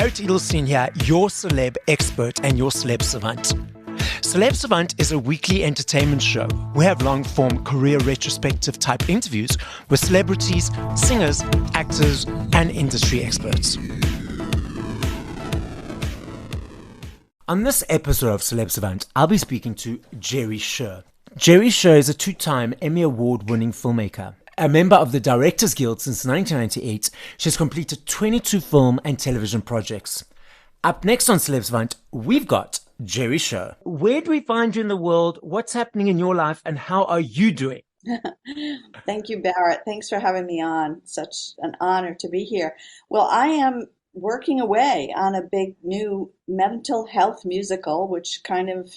Barret Edelstein here, your celeb expert and your Celeb Savant. Celeb Savant is a weekly entertainment show. We have long-form career retrospective type interviews with celebrities, singers, actors, and industry experts. On this episode of Celeb Savant, I'll be speaking to Jerri Sher. Jerri Sher is a two-time Emmy Award winning filmmaker. A member of the Directors Guild since 1998, she has completed 22 film and television projects. Up next on Celeb Savant, we've got Jerri Sher. Where do we find you in the world? What's happening in your life? And how are you doing? Thank you, Barret. Thanks for having me on. Such an honor to be here. Well, I am working away on a big new mental health musical, which kind of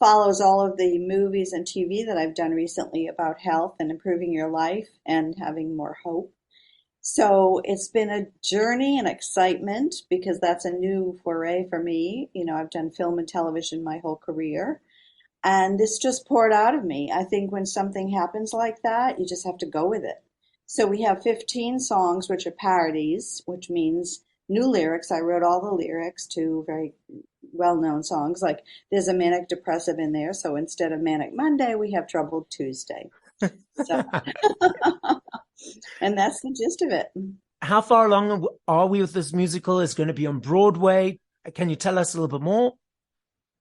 follows all of the movies and TV that I've done recently about health and improving your life and having more hope. So it's been a journey and excitement because that's a new foray for me. You know, I've done film and television my whole career, and this just poured out of me. I think when something happens like that, you just have to go with it. So we have 15 songs, which are parodies, which means new lyrics. I wrote all the lyrics to very well-known songs. Like there's a manic depressive in there, so instead of Manic Monday, we have Troubled Tuesday. So, and that's the gist of it. How far along are we with this musical? It's going to be on Broadway. Can you tell us a little bit more?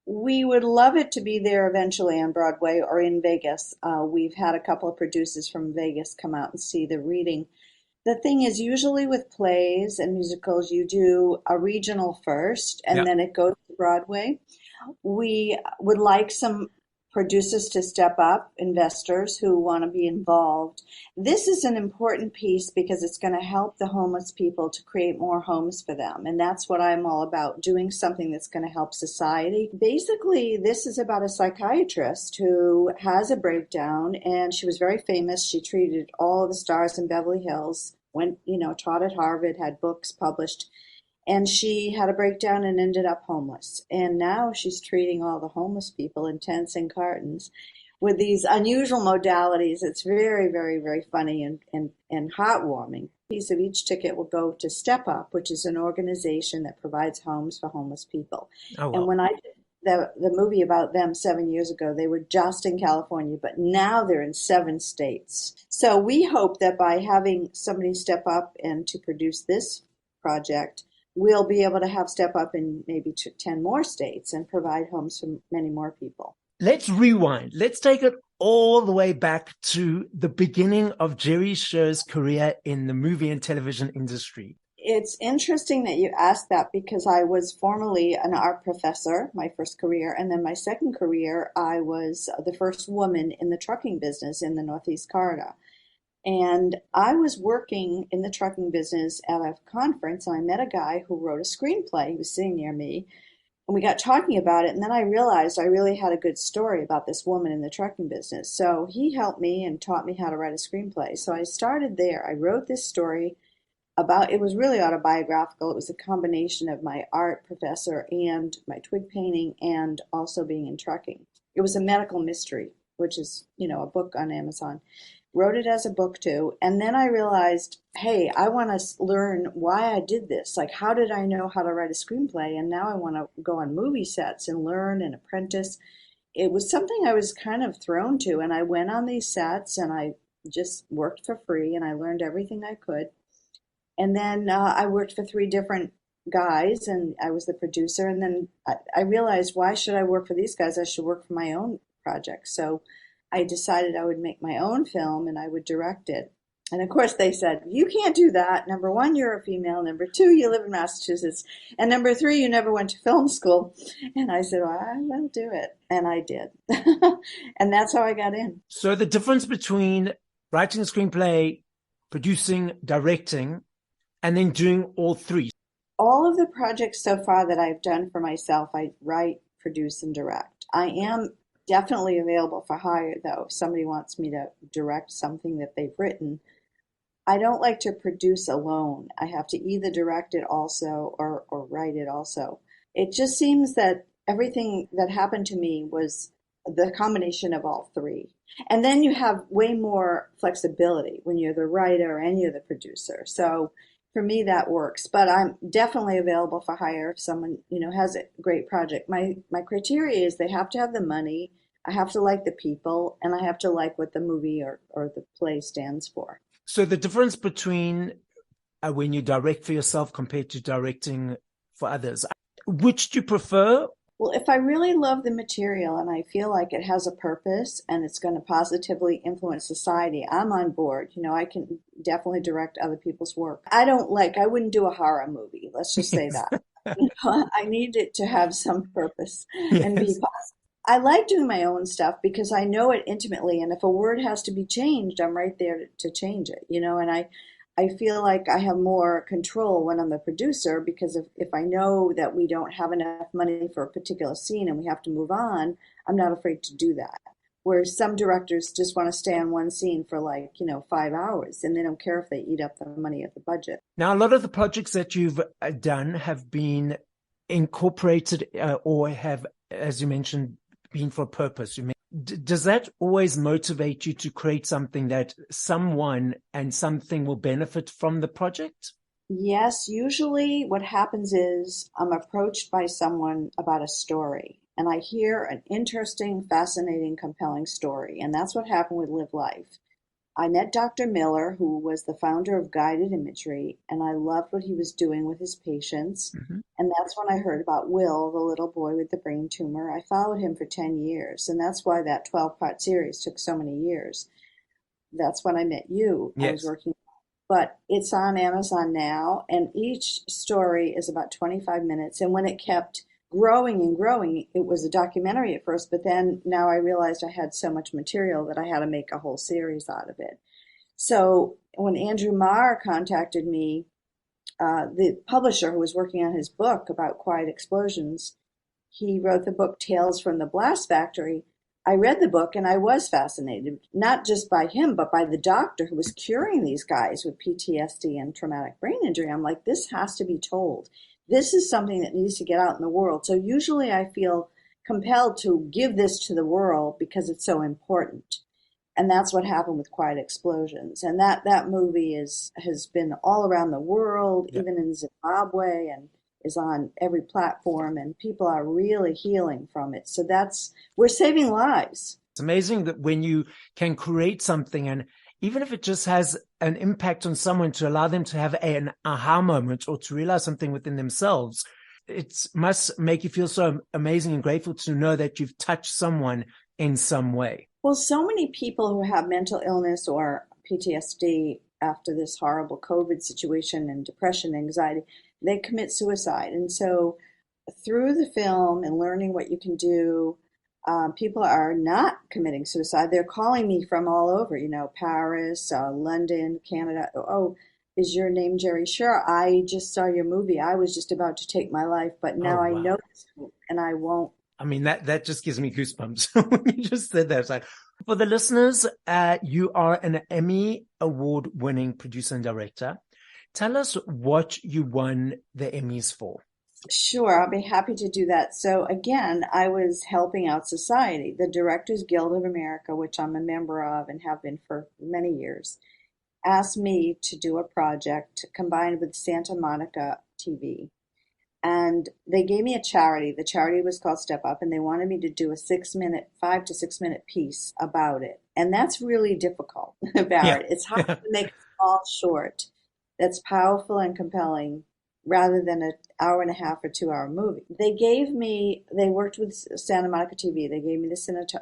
We would love it to be there eventually on Broadway or in Vegas. We've had a couple of producers from Vegas come out and see the reading. The thing is, usually with plays and musicals, you do a regional first, and then it goes to Broadway. We would like some producers to step up, investors who want to be involved. This is an important piece because it's going to help the homeless people to create more homes for them. And that's what I'm all about, doing something that's going to help society. Basically, this is about a psychiatrist who has a breakdown, and she was very famous. She treated all the stars in Beverly Hills, went, taught at Harvard, had books published. And she had a breakdown and ended up homeless. And now she's treating all the homeless people in tents and cartons with these unusual modalities. It's very, very, very funny and heartwarming. A piece of each ticket will go to Step Up, which is an organization that provides homes for homeless people. Oh, wow. And when I did the movie about them 7 years ago, they were just in California, but now they're in 7 states. So we hope that by having somebody step up and to produce this project, we'll be able to have Step Up in maybe 10 more states and provide homes for many more people. Let's rewind. Let's take it all the way back to the beginning of Jerri Sher's career in the movie and television industry. It's interesting that you asked that because I was formerly an art professor, my first career, and then my second career, I was the first woman in the trucking business in the Northeast Corridor. And I was working in the trucking business at a conference, and I met a guy who wrote a screenplay. He was sitting near me, and we got talking about it. And then I realized I really had a good story about this woman in the trucking business. So he helped me and taught me how to write a screenplay. So I started there. I wrote this story it was really autobiographical. It was a combination of my art professor and my twig painting and also being in trucking. It was a medical mystery, which is, a book on Amazon. Wrote it as a book too. And then I realized, hey, I want to learn why I did this. Like, how did I know how to write a screenplay? And now I want to go on movie sets and learn and apprentice. It was something I was kind of thrown to. And I went on these sets and I just worked for free and I learned everything I could. And then I worked for 3 different guys and I was the producer. And then I realized, why should I work for these guys? I should work for my own project. So I decided I would make my own film and I would direct it. And of course they said, you can't do that. Number 1, you're a female. Number 2, you live in Massachusetts. And number 3, you never went to film school. And I said, well, I will do it. And I did. And that's how I got in. So the difference between writing a screenplay, producing, directing, and then doing all 3. All of the projects so far that I've done for myself, I write, produce, and direct. I am definitely available for hire, though. If somebody wants me to direct something that they've written, I don't like to produce alone. I have to either direct it also or write it also. It just seems that everything that happened to me was the combination of all 3. And then you have way more flexibility when you're the writer and you're the producer. So For me, that works, but I'm definitely available for hire if someone, has a great project. My criteria is they have to have the money, I have to like the people, and I have to like what the movie or the play stands for. So the difference between when you direct for yourself compared to directing for others, which do you prefer? Well, if I really love the material and I feel like it has a purpose and it's going to positively influence society, I'm on board. I can definitely direct other people's work. I wouldn't do a horror movie. Let's just say that. I need it to have some purpose and be Yes. positive. I like doing my own stuff because I know it intimately, and if a word has to be changed, I'm right there to change it, and I feel like I have more control when I'm the producer because if I know that we don't have enough money for a particular scene and we have to move on, I'm not afraid to do that. Whereas some directors just want to stay on one scene for 5 hours and they don't care if they eat up the money of the budget. Now, a lot of the projects that you've done have been incorporated or have, as you mentioned, been for a purpose. Does that always motivate you to create something that someone and something will benefit from the project? Yes, usually what happens is I'm approached by someone about a story and I hear an interesting, fascinating, compelling story. And that's what happened with Live Life. I met Dr. Miller, who was the founder of guided imagery, and I loved what he was doing with his patients. Mm-hmm. And that's when I heard about Will, the little boy with the brain tumor. I followed him for 10 years, and that's why that 12-part series took so many years. That's when I met you. I was Yes. working, but it's on Amazon now, and each story is about 25 minutes. And when it kept growing and growing, it was a documentary at first, but then now I realized I had so much material that I had to make a whole series out of it. So when Andrew Marr contacted me, the publisher who was working on his book about quiet explosions, he wrote the book Tales from the Blast Factory. I read the book and I was fascinated, not just by him, but by the doctor who was curing these guys with PTSD and traumatic brain injury. I'm like, this has to be told. This is something that needs to get out in the world. So usually I feel compelled to give this to the world because it's so important. And that's what happened with Quiet Explosions. And that movie has been all around the world, Yeah. even in Zimbabwe, and is on every platform, and people are really healing from it. So we're saving lives. It's amazing that when you can create something, and even if it just has an impact on someone, to allow them to have an aha moment or to realize something within themselves, it must make you feel so amazing and grateful to know that you've touched someone in some way. Well, so many people who have mental illness or PTSD after this horrible COVID situation and depression, anxiety, they commit suicide. And so through the film and learning what you can do, people are not committing suicide. They're calling me from all over, Paris, London, Canada. Oh, is your name Jerri Sher? I just saw your movie. I was just about to take my life, but now Oh, I wow. know this and I won't. I mean, that just gives me goosebumps when you just said that. It's like, for the listeners, you are an Emmy Award winning producer and director. Tell us what you won the Emmys for. Sure, I'll be happy to do that. So again, I was helping out society. The Directors Guild of America, which I'm a member of and have been for many years, asked me to do a project combined with Santa Monica TV. And they gave me a charity. The charity was called Step Up, and they wanted me to do a 5 to 6 minute piece about it. And that's really difficult, Barrett. It's hard to make a small short that's powerful and compelling rather than an hour and a half or 2 hour movie. They worked with Santa Monica TV. They gave me the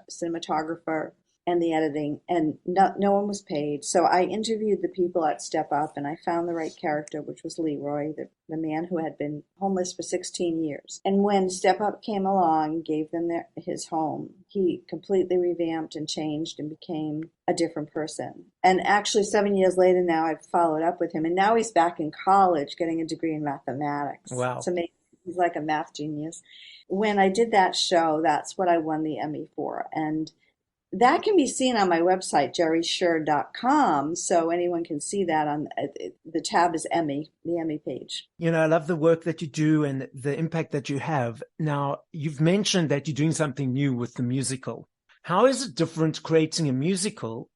cinematographer and the editing, and no one was paid. So I interviewed the people at Step Up, and I found the right character, which was Leroy, the man who had been homeless for 16 years. And when Step Up came along and gave them his home, he completely revamped and changed and became a different person. And actually, 7 years later now, I've followed up with him, and now he's back in college getting a degree in mathematics. Wow. It's amazing. He's like a math genius. When I did that show, that's what I won the Emmy for. And that can be seen on my website, jerrisher.com, so anyone can see that on the tab is Emmy, the Emmy page. I love the work that you do and the impact that you have. Now, you've mentioned that you're doing something new with the musical. How is it different creating a musical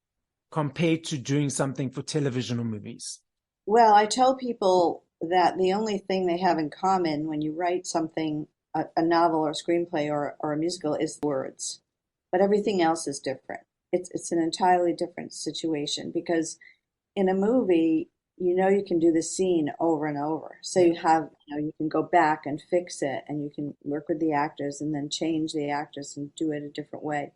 compared to doing something for television or movies? Well, I tell people that the only thing they have in common when you write something, a novel or a screenplay or a musical, is the words. But everything else is different. It's an entirely different situation because in a movie, you can do the scene over and over. So Yeah. you can go back and fix it and you can work with the actors and then change the actors and do it a different way.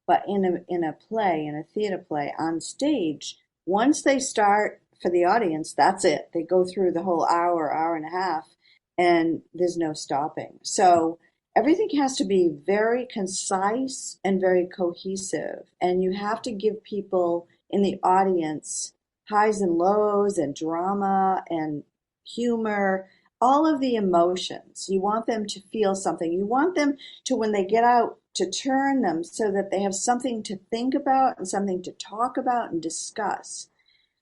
But in a play, in a theater play on stage, once they start for the audience, that's it. They go through the whole hour, hour and a half, and there's no stopping. So everything has to be very concise and very cohesive. And you have to give people in the audience highs and lows and drama and humor, all of the emotions. You want them to feel something. You want them to, when they get out, to turn them so that they have something to think about and something to talk about and discuss.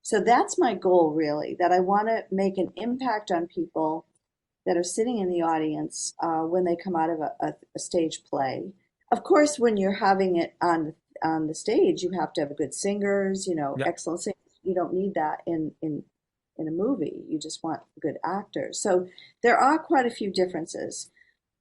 So that's my goal, really, that I want to make an impact on people that are sitting in the audience when they come out of a stage play. Of course, when you're having it on the stage, you have to have good singers, Yeah. excellent singers. You don't need that in a movie. You just want good actors. So there are quite a few differences,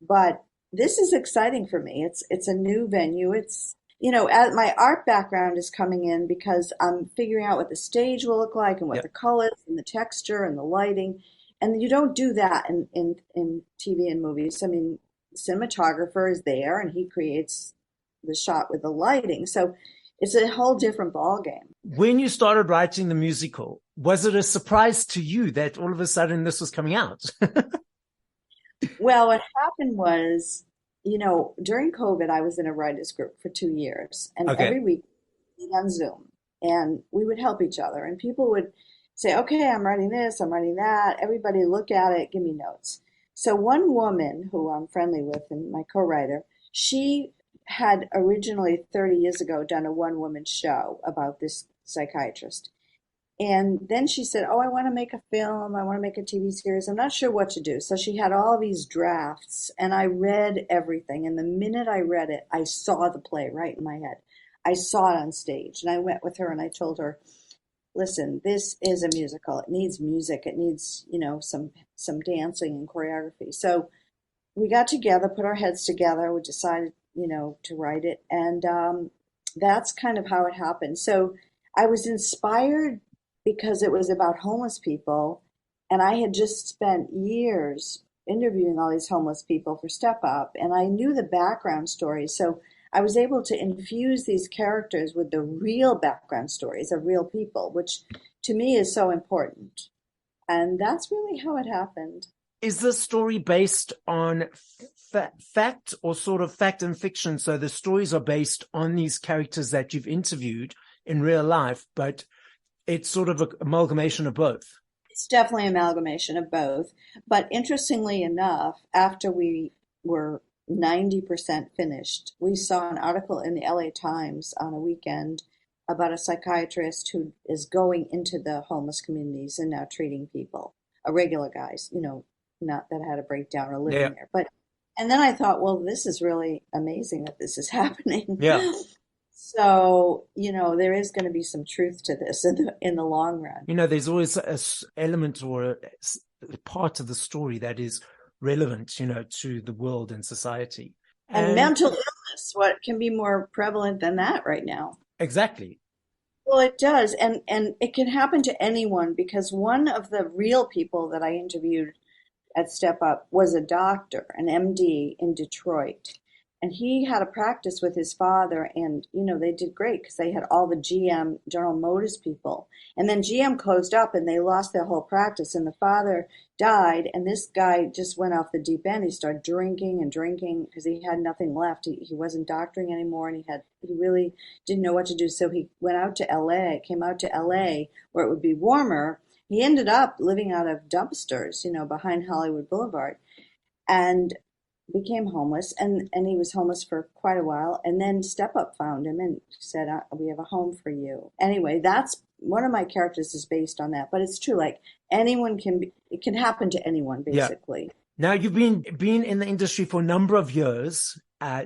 but this is exciting for me. It's a new venue. As my art background is coming in because I'm figuring out what the stage will look like and what Yeah. the colors and the texture and the lighting. And you don't do that in TV and movies. I mean, the cinematographer is there and he creates the shot with the lighting. So it's a whole different ballgame. When you started writing the musical, was it a surprise to you that all of a sudden this was coming out? Well, what happened was, during COVID, I was in a writers group for 2 years, and Okay. every week we meet on Zoom, and we would help each other. And people would say, "Okay, I'm writing this, I'm writing that." Everybody look at it, give me notes. So one woman who I'm friendly with, and my co-writer, she had originally 30 years ago done a one-woman show about this psychiatrist. And then she said, "Oh, I want to make a film. I want to make a TV series. I'm not sure what to do." So she had all these drafts, and I read everything. And the minute I read it, I saw the play right in my head. I saw it on stage. And I went with her and I told her, "Listen, this is a musical. It needs music. It needs, some dancing and choreography." So we got together, put our heads together. We decided, to write it. And that's kind of how it happened. So I was inspired because it was about homeless people. And I had just spent years interviewing all these homeless people for Step Up. And I knew the background stories. So I was able to infuse these characters with the real background stories of real people, which to me is so important. And that's really how it happened. Is this story based on fact or sort of fact and fiction? So the stories are based on these characters that you've interviewed in real life, but it's sort of an amalgamation of both. It's definitely an amalgamation of both. But interestingly enough, after we were 90% finished, we saw an article in the LA Times on a weekend about a psychiatrist who is going into the homeless communities and now treating people, regular guys, not that had a breakdown or living Yeah. there. And then I thought, well, this is really amazing that this is happening. Yeah. So, there is going to be some truth to this in the long run. There's always a element or a part of the story that is relevant, to the world and society. And And mental illness, what can be more prevalent than that right now? exactly. Well, it does, and it can happen to anyone because one of the real people that I interviewed at Step Up was a doctor, an MD in Detroit. And he had a practice with his father, and they did great because they had all the GM, General Motors people. And then GM closed up and they lost their whole practice, and the father died, and this guy just went off the deep end. He started drinking and drinking because he had nothing left. He wasn't doctoring anymore, and he really didn't know what to do. So he went out to LA, came out to LA where it would be warmer. He ended up living out of dumpsters, behind Hollywood Boulevard, and became homeless. And he was homeless for quite a while. And then Step Up found him and said, "We have a home for you." Anyway, that's one of my characters is based on that. But it's true, like it can happen to anyone, Yeah. basically. Now you've been in the industry for a number of years.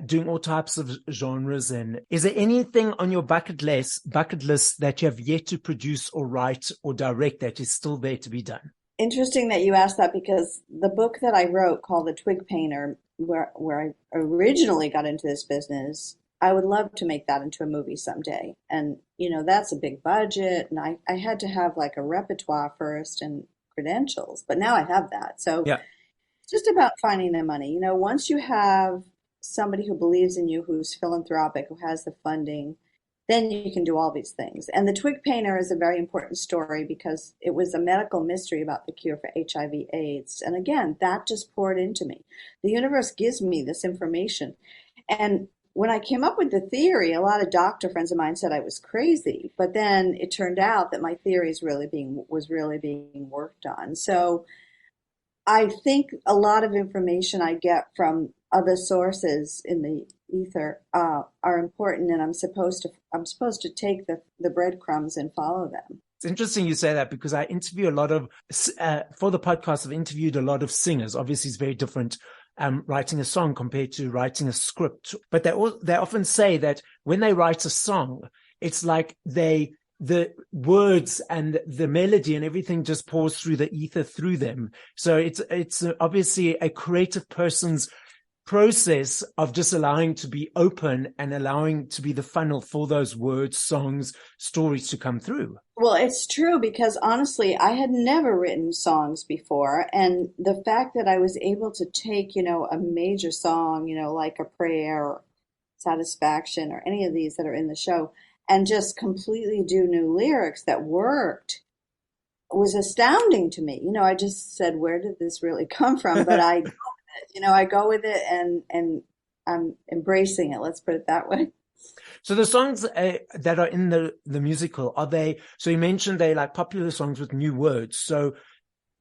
doing all types of genres. And is there anything on your bucket list that you have yet to produce or write or direct that is still there to be done? Interesting that you asked that because the book that I wrote called The Twig Painter, where I originally got into this business, I would love to make that into a movie someday. And, that's a big budget. And I had to have like a repertoire first and credentials, but now I have that. So Yeah. it's just about finding the money. Once you have somebody who believes in you, who's philanthropic, who has the funding, then you can do all these things. And The Twig Painter is a very important story because it was a medical mystery about the cure for HIV/AIDS. And again, that just poured into me. The universe gives me this information. And when I came up with the theory, a lot of doctor friends of mine said I was crazy. But then it turned out that my theory was really being worked on. So I think a lot of information I get from other sources in the ether are important, and I'm supposed to take the breadcrumbs and follow them. It's interesting you say that because I interview a lot of for the podcast. I've interviewed a lot of singers. Obviously, it's very different writing a song compared to writing a script. But they often say that when they write a song, it's like the words and the melody and everything just pours through the ether through them. So it's obviously a creative person's process of just allowing to be open and allowing to be the funnel for those words, songs, stories to come through. Well, it's true because honestly, I had never written songs before. And the fact that I was able to take, a major song, like A Prayer or Satisfaction or any of these that are in the show and just completely do new lyrics that worked was astounding to me. I just said, where did this really come from? But I go with it and I'm embracing it. Let's put it that way. So the songs that are in the musical, so you mentioned they like popular songs with new words. So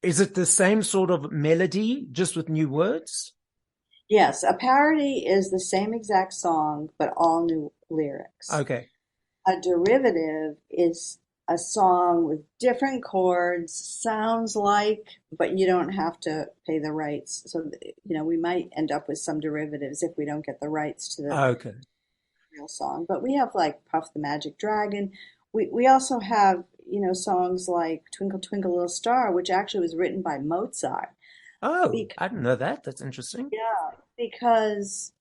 is it the same sort of melody, just with new words? Yes. A parody is the same exact song, but all new lyrics. Okay. A derivative is a song with different chords, sounds like, but you don't have to pay the rights. So, we might end up with some derivatives if we don't get the rights to the real song. But we have like Puff the Magic Dragon. We also have, songs like Twinkle Twinkle Little Star, which actually was written by Mozart. Oh, I didn't know that. That's interesting. Yeah, because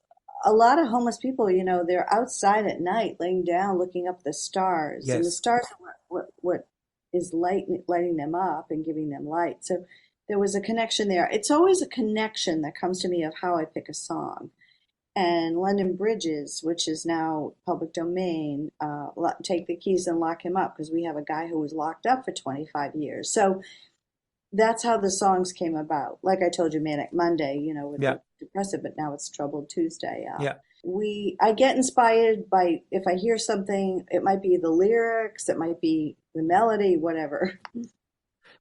a lot of homeless people, they're outside at night, laying down, looking up the stars, Yes. and the stars are what is lighting them up and giving them light. So there was a connection there. It's always a connection that comes to me of how I pick a song. And London Bridges, which is now public domain, Take the Keys and Lock Him Up, because we have a guy who was locked up for 25 years. So that's how the songs came about. Like I told you, Manic Monday, with the depressive, but now it's Troubled Tuesday. I get inspired by, if I hear something, it might be the lyrics, it might be the melody, whatever.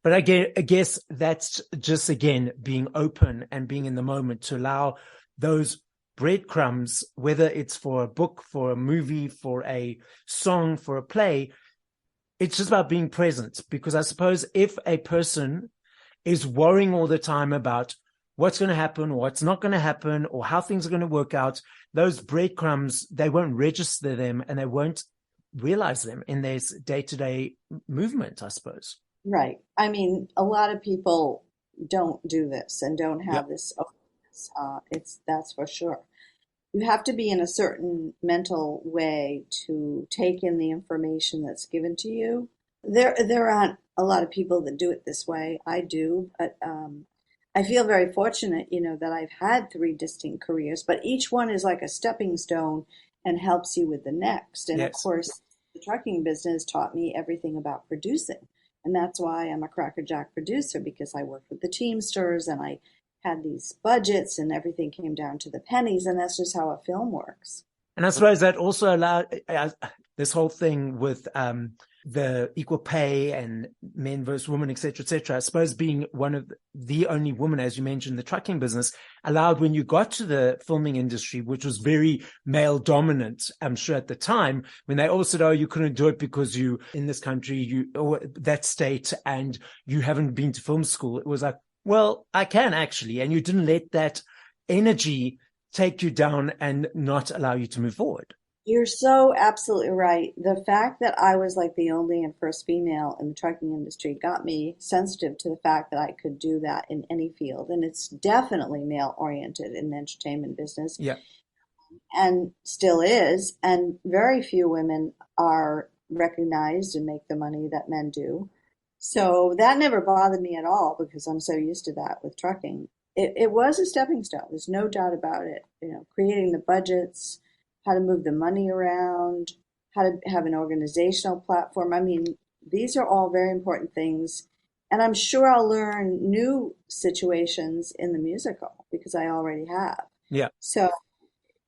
But I guess that's just, again, being open and being in the moment to allow those breadcrumbs, whether it's for a book, for a movie, for a song, for a play. It's just about being present, because I suppose if a person is worrying all the time about what's going to happen, what's not going to happen, or how things are going to work out, those breadcrumbs, they won't register them and they won't realize them in their day-to-day movement, I suppose. Right. I mean, a lot of people don't do this and don't have this openness. That's for sure. You have to be in a certain mental way to take in the information that's given to you. There aren't a lot of people that do it this way. I do, but I feel very fortunate, that I've had 3 distinct careers, but each one is like a stepping stone and helps you with the next. And of course, the trucking business taught me everything about producing. And that's why I'm a crackerjack producer, because I worked with the Teamsters and I had these budgets and everything came down to the pennies. And that's just how a film works. And I suppose that also allowed this whole thing with the equal pay and men versus women, et cetera, I suppose being one of the only woman, as you mentioned, in the trucking business, allowed, when you got to the filming industry, which was very male dominant, I'm sure at the time, when they all said, oh, you couldn't do it because you in this country, or that state, and you haven't been to film school. It was like, well, I can actually. And you didn't let that energy take you down and not allow you to move forward. You're so absolutely right. The fact that I was like the only and first female in the trucking industry got me sensitive to the fact that I could do that in any field. And it's definitely male oriented in the entertainment business Yeah. and still is. And very few women are recognized and make the money that men do. So that never bothered me at all because I'm so used to that with trucking. It was a stepping stone. There's no doubt about it. You know, creating the budgets, how to move the money around, how to have an organizational platform. I mean, these are all very important things. And I'm sure I'll learn new situations in the musical because I already have. Yeah. So,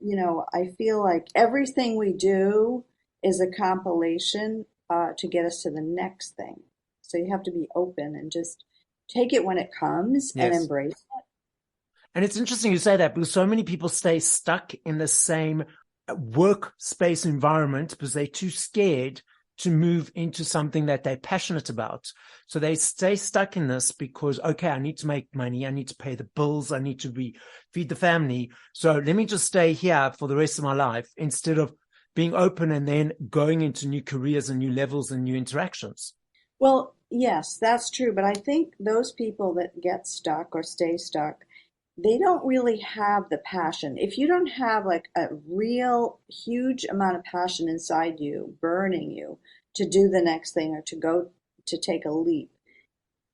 you know, I feel like everything we do is a compilation to get us to the next thing. So you have to be open and just take it when it comes and Yes. embrace it. And it's interesting you say that because so many people stay stuck in the same workspace environment because they're too scared to move into something that they're passionate about. So they stay stuck in this because, okay, I need to make money. I need to pay the bills. I need to feed the family. So let me just stay here for the rest of my life instead of being open and then going into new careers and new levels and new interactions. Well, yes, that's true. But I think those people that get stuck or stay stuck, they don't really have the passion. If you don't have like a real huge amount of passion inside you, burning you to do the next thing or to go to take a leap,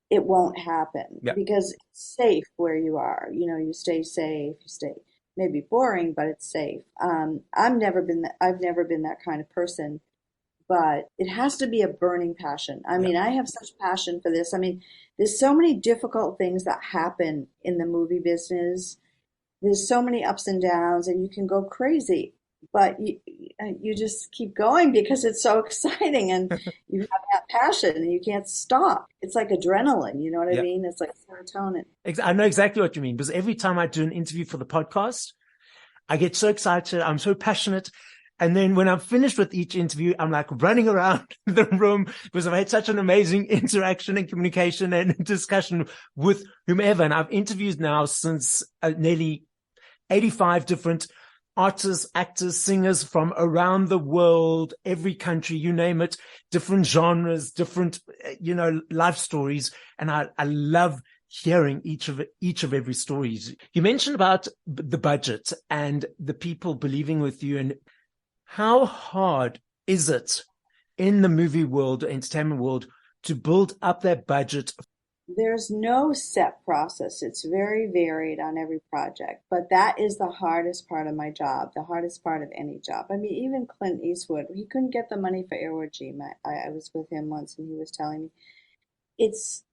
it won't happen Yeah. because it's safe where you are. You know, you stay safe, you stay maybe boring, but it's safe. I've never been that kind of person, but it has to be a burning passion. I Yeah. mean, I have such passion for this. I mean, there's so many difficult things that happen in the movie business. There's so many ups and downs, and you can go crazy, but you just keep going because it's so exciting, and you have that passion, and you can't stop. It's like adrenaline, you know what I Yeah. mean? It's like serotonin. I know exactly what you mean because every time I do an interview for the podcast, I get so excited. I'm so passionate. And then when I'm finished with each interview, I'm like running around the room because I've had such an amazing interaction and communication and discussion with whomever. And I've interviewed now since nearly 85 different artists, actors, singers from around the world, every country, you name it, different genres, different, life stories. And I love hearing each of every stories. You mentioned about the budget and the people believing with you, and how hard is it in the movie world, entertainment world, to build up that budget? There's no set process. It's very varied on every project, but that is the hardest part of my job, the hardest part of any job. I mean, even Clint Eastwood, he couldn't get the money for Iwo Jima. I was with him once and he was telling me it's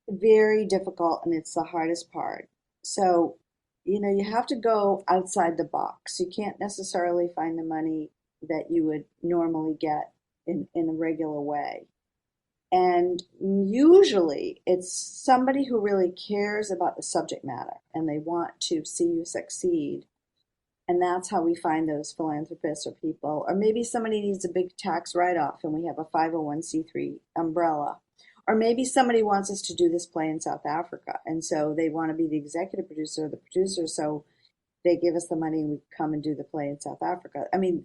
very difficult and it's the hardest part. So, you know, you have to go outside the box. You can't necessarily find the money that you would normally get in a regular way. And usually it's somebody who really cares about the subject matter and they want to see you succeed. And that's how we find those philanthropists or people. Or maybe somebody needs a big tax write-off and we have a 501c3 umbrella. Or maybe somebody wants us to do this play in South Africa. And so they want to be the executive producer or the producer. So they give us the money and we come and do the play in South Africa. I mean,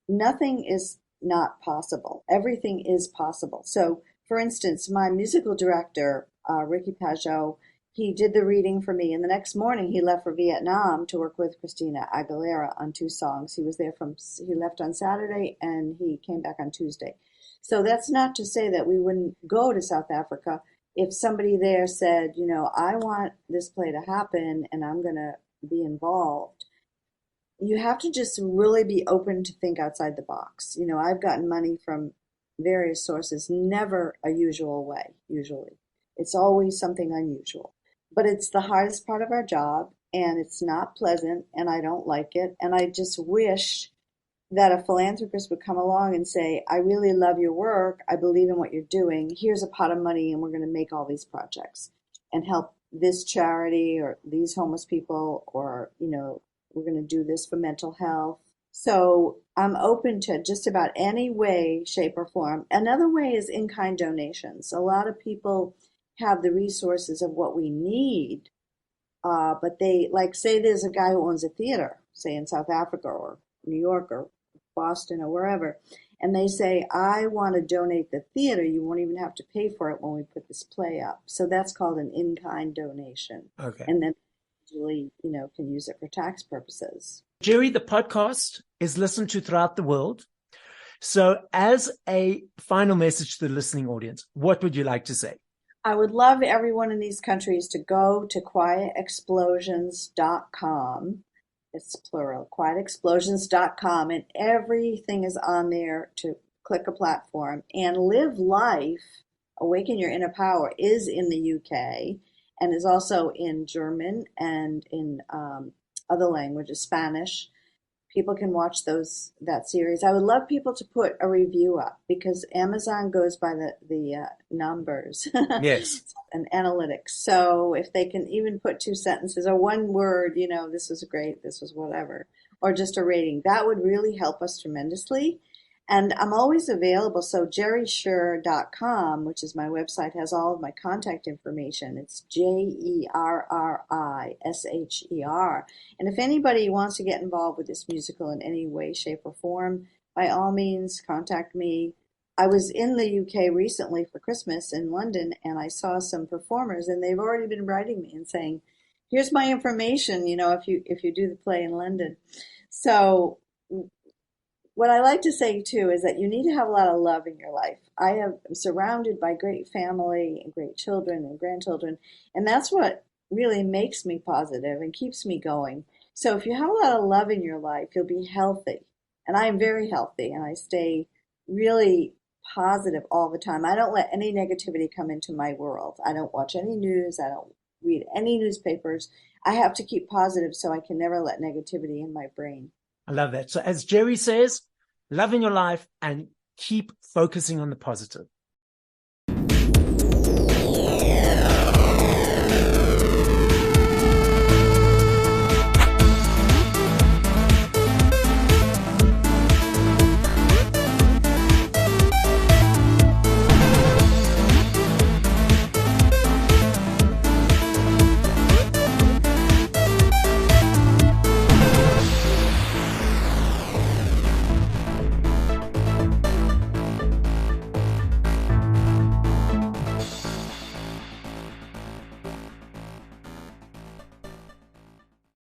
nothing is not possible. Everything is possible. So, for instance, my musical director, Ricky Pajot, he did the reading for me, and the next morning he left for Vietnam to work with Christina Aguilera on 2 songs. He left on Saturday and he came back on Tuesday. So that's not to say that we wouldn't go to South Africa if somebody there said, you know, I want this play to happen and I'm going to be involved. You have to just really be open to think outside the box. You know, I've gotten money from various sources, never a usual way, usually. It's always something unusual. But it's the hardest part of our job, and it's not pleasant, and I don't like it. And I just wish that a philanthropist would come along and say, I really love your work. I believe in what you're doing. Here's a pot of money, and we're going to make all these projects and help this charity or these homeless people, or, you know, we're going to do this for mental health. So I'm open to just about any way, shape, or form. Another way is in-kind donations. A lot of people have the resources of what we need, but they, like, say there's a guy who owns a theater say in South Africa or New York or Boston or wherever, and they say, I want to donate the theater, you won't even have to pay for it when we put this play up. So that's called an in-kind donation. Okay. And then usually, can use it for tax purposes. Jerri, the podcast is listened to throughout the world. So as a final message to the listening audience, what would you like to say? I would love everyone in these countries to go to quietexplosions.com. It's plural, quietexplosions.com, and everything is on there to click a platform and live life. Awaken Your Inner Power is in the UK and is also in German and in other languages, Spanish. People can watch that series. I would love people to put a review up because Amazon goes by the numbers. Yes. And analytics. So if they can even put 2 sentences or 1 word, this was great, this was whatever, or just a rating, that would really help us tremendously. And I'm always available. So jerrisher.com, which is my website, has all of my contact information. It's JerriSher. And if anybody wants to get involved with this musical in any way, shape, or form, by all means, contact me. I was in the UK recently for Christmas in London, and I saw some performers, and they've already been writing me and saying, here's my information, if you do the play in London. So what I like to say, too, is that you need to have a lot of love in your life. I am surrounded by great family and great children and grandchildren, and that's what really makes me positive and keeps me going. So if you have a lot of love in your life, you'll be healthy. And I am very healthy, and I stay really positive all the time. I don't let any negativity come into my world. I don't watch any news. I don't read any newspapers. I have to keep positive so I can never let negativity in my brain. I love that. So as Jerri says, love in your life and keep focusing on the positive.